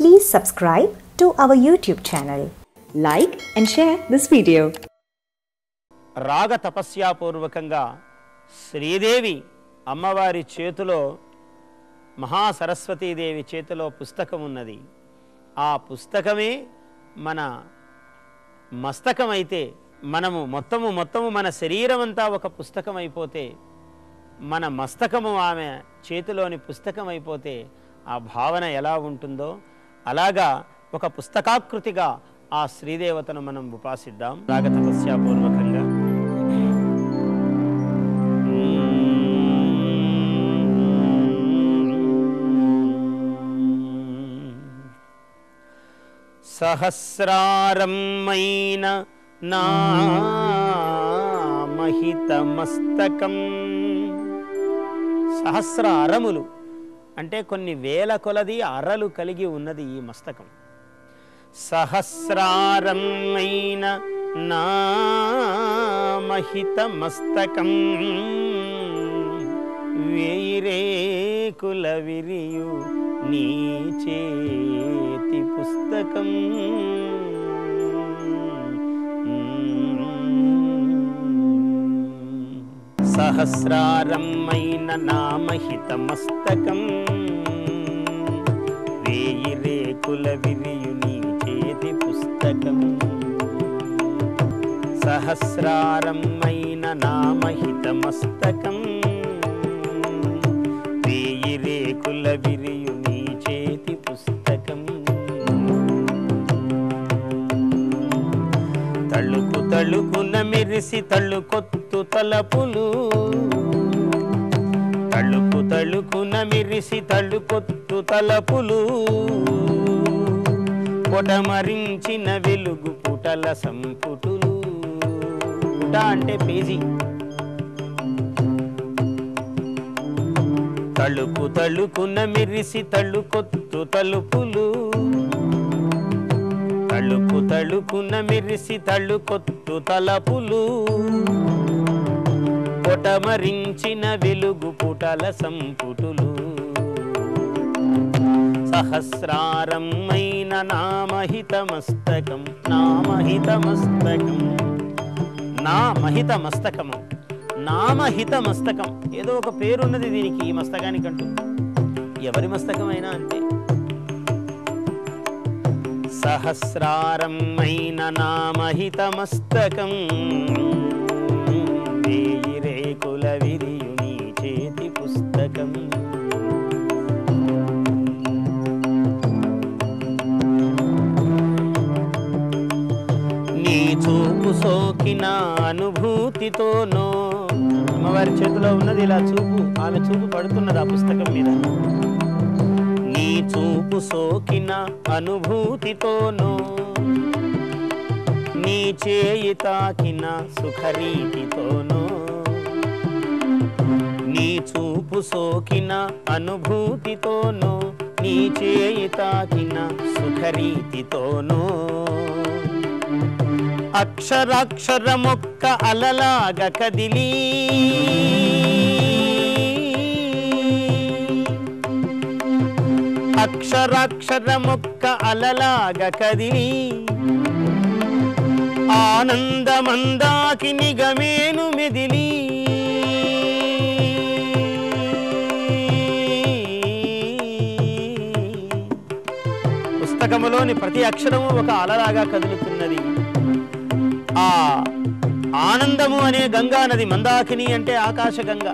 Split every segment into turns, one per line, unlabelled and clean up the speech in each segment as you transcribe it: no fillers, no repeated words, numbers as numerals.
Please subscribe to our YouTube channel. Like and share this video.
రాగ తపస్యాపూర్వకంగా శ్రీదేవి అమ్మవారి చేతిలో మహాసరస్వతీదేవి చేతిలో పుస్తకం ఉన్నది. ఆ పుస్తకమే మన మస్తకమైతే మనము మొత్తము మన శరీరం అంతా ఒక పుస్తకం అయిపోతే, మన మస్తకము ఆమె చేతిలోని పుస్తకం అయిపోతే ఆ భావన ఎలా ఉంటుందో అలాగా ఒక పుస్తకాకృతిగా ఆ శ్రీదేవతను మనం ఉపాసిద్దాం రాగ తపస్యాపూర్వకంగా. సహస్రారమైన నామహితమస్తకం. సహస్ర అరములు అంటే కొన్ని వేల కొలది అరలు కలిగి ఉన్నది ఈ మస్తకం. సహస్రారమైన నామహితమస్తకం వేయిరేకుల విరియు నీ చేతి పుస్తకం. సహస్రారమైన నామహితమస్తకం వేయిరేకుల విరియు నీ చేతి పుస్తకం. సహస్రారమైన నామహితమస్తకం వేయిరేకుల విరియు నీ చేతి పుస్తకం. తళుకు తళుకున మెరిసి తళుకొత్తు తలపులు, తళుకు తళుకున మెరిసి తళుకొత్తు తలపులు, పొటమరించిన వెలుగు పుటల సంపుటులు. పుట అంటే పేజీ. తళుకు తళుకున మెరిసి తళుకొత్తు తలుపులు, తళుకు తళుకున మెరిసి తళుకొత్తు తలపులు, పొటమరించిన వెలుగు పుటల సంపుటులు. సహస్రారమైన నామహితమస్తకం. నామహితమస్తకం, నామహితమస్తకము, నామహితమస్తకం. ఏదో ఒక పేరున్నది దీనికి, ఈ మస్తకానికంటూ. ఎవరి మస్తకమైనా అంతే. సహస్రారమైన నామహితమస్తకం వేయిరేకుల విరియు నీ చేతి పుస్తకం. నీ చూపు సోకిన అనుభూతితోనో, అమ్మవారి చేతిలో ఉన్నది ఇలా చూపు, ఆమె చూపు పడుతున్నది ఆ పుస్తకం మీద. నీ చూపు సోకిన అనుభూతితోనో, నీ చేయి తాకిన సుఖరీతితోనో, నీ చూపు సోకిన అనుభూతితోనో, నీ చేయి తాకిన సుఖరీతితోనో, అక్షరాక్షరమొక్క అలలాగా కదిలి, అక్షరాక్షరమొక్క అలలాగా కదిలి, ఆనందమందాకి నిగమేను మెదిలి, పుస్తకములోని ప్రతి అక్షరము ఒక అలలాగా కదులుతున్నది. ఆ ఆనందము అనే గంగా నది, మందాకిని అంటే ఆకాశగంగ,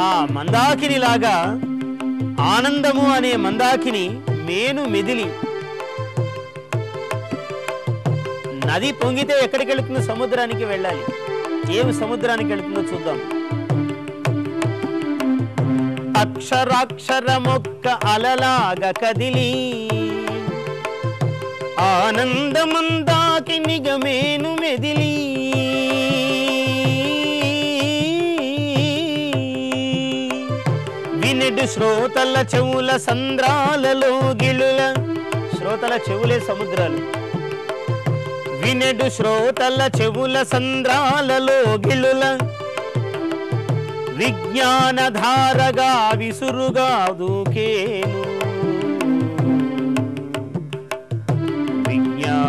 ఆ మందాకిని లాగా ఆనందము అనే మందాకిని మేను మెదిలి. నది పొంగితే ఎక్కడికి వెళుతుందో? సముద్రానికి వెళ్ళాలి. ఏమి సముద్రానికి వెళుతుందో చూద్దాం. అక్షరాక్షరమొక్క అలలాగా కదిలి, ఆనందమందాకి నిగమేను మెదిలి, వినెడు శ్రోతల చెవుల సంద్రాలలో గిళుల. శ్రోతల చెవులే సముద్రాలు. వినెడు శ్రోతల చెవుల సంద్రాలలో గిళుల, విజ్ఞానధారగా విసురుగా దూకేను.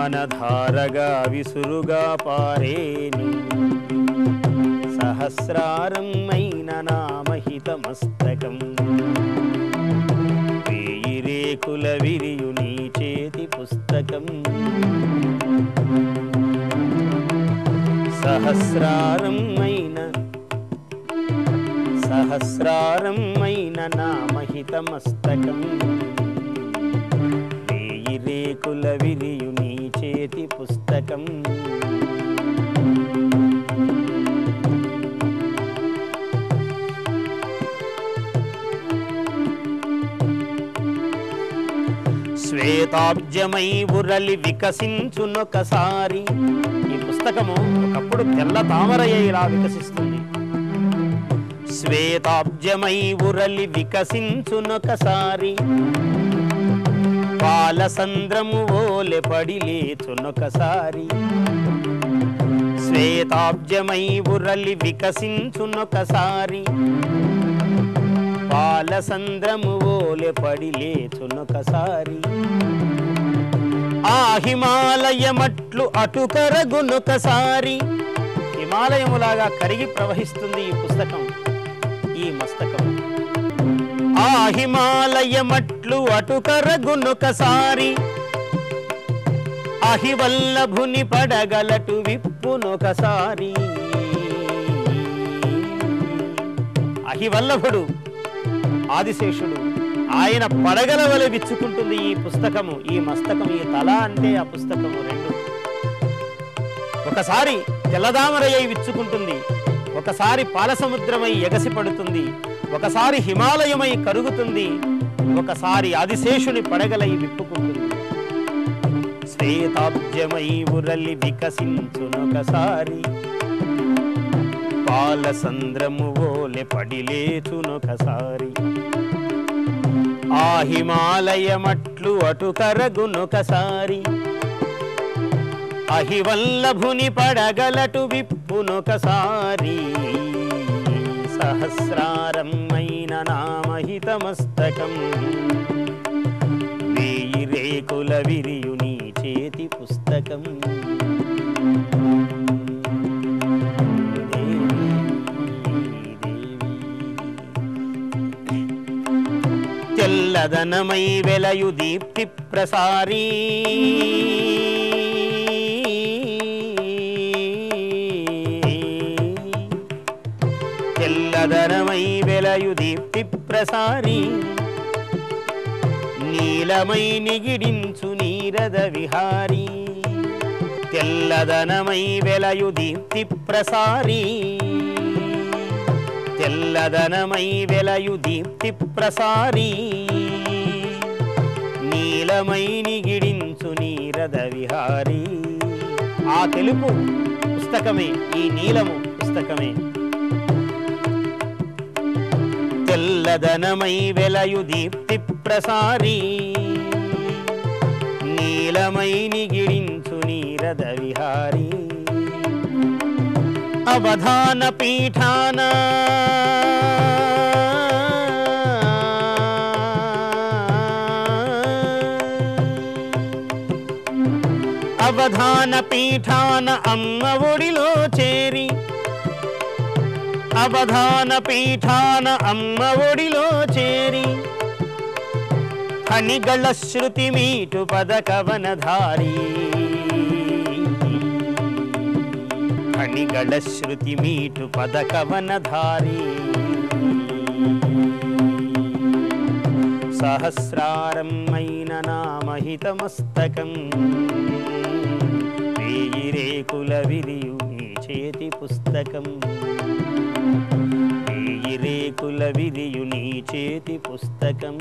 జ్ఞానధారగా విసురుగా పారేను సహస్రారమైన నామహిత మస్తకం వేయి రేకుల విరియు నీ చేతి పుస్తకం సహస్రారమైన నామహిత మస్తకం వేయి రేకుల విరియు నీ చేతి పుస్తకం శ్వేతాబ్జమై ఉరలి వికసించునొకసారి. ఈ పుస్తకము ఒకప్పుడు తెల్ల తామరయ్య ఇలా వికసిస్తుంది. శ్వేతాబ్జమై ఉరలి వికసించునొకసారి పాలసంద్రము ఓలె పడి లేచునొకసారి. శ్వేతాబ్జమై ఉరలి వికసించునొకసారి పాలసంద్రము ఓలె పడి లేచునొకసారి. ఆ హిమాలయమట్లు అటు కరగునొకసారి. హిమాలయములాగా కరిగి ప్రవహిస్తుంది ఈ పుస్తకం, ఈ మస్తకం. ఆ హిమాలయమట్లు అటు కరగునొకసారి అహివల్లభుని పడగలటు విప్పునొకసారి. అహివల్లభుడు ఆదిశేషుడు, ఆయన పడగల వలె విచ్చుకుంటుంది ఈ పుస్తకము, ఈ మస్తకం. ఈ తల అంటే ఆ పుస్తకము రెండు. ఒకసారి తెల్లదామరయ్య విచ్చుకుంటుంది, ఒకసారి పాలసముద్రమై ఎగసి పడుతుంది, ఒకసారి హిమాలయమై కరుగుతుంది, ఒకసారి ఆదిశేషుని పడగలై విప్పుకుంటుంది. శ్వేతాబ్జమై ఉరలి వికసించునొకసారి పాలసంద్రము ఓలె పడిలేచునొకసారి. ఆ హిమాలయమట్లు అటు కరగునొకసారి అహివల్లభుని పడగలటు విప్పునొకసారి. సహస్రారమైన నామహిత మస్తకం వేయి రేకుల విరియు నీ చేతి పుస్తకం. తెల్లదనమై వెలయు దీప్తి ప్రసారీ తెల్లదనమై వెలయు దీప్తి ప్రసారీ నీలమై నిగిడించు నీరద విహారీ. తెల్లదనమై వెలయు దీప్తి ప్రసారీ తెల్లదనమై వెలయు దీప్తి ప్రసారీ నీలమై నిగిడించు నీరద విహారీ. ఆ తెలుపు పుస్తకమే, ఈ నీలము పుస్తకమే. తెల్లదనమై వెలయు దీప్తి ప్రసారీ నీలమై నిగిడించు నీరద విహారీ. అవధాన పీఠాన అవధాన పీఠాన అమ్మ ఒడిలో చేరి అవధాన పీఠాన అమ్మ ఒడిలో చేరి హనిగళ శృతి మీటు పదకవనధారి. హనిగళ శృతి మీటు పదకవనధారి. సహస్రారమైన నామహిత మస్తకం వేయి రేకుల విరియు నీ చేతి పుస్తకం. వేయి రేకుల విరియు నీ చేతి పుస్తకం.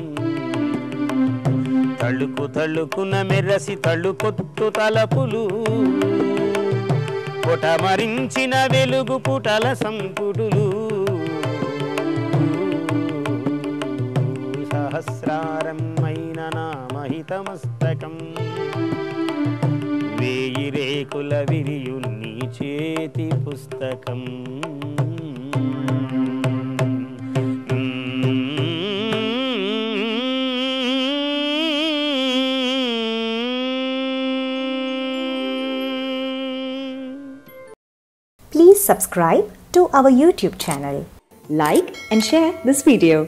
తళుకు తళుకున మెరసి తళుకొత్తు తలపులు పుటమరించిన వెలుగు పుటల సంపుటులు. సహస్రారమైన నామహిత మస్తకం వేయి రేకుల విరియు నీ చేతి పుస్తకం.
Please subscribe to our YouTube channel. Like and share this video.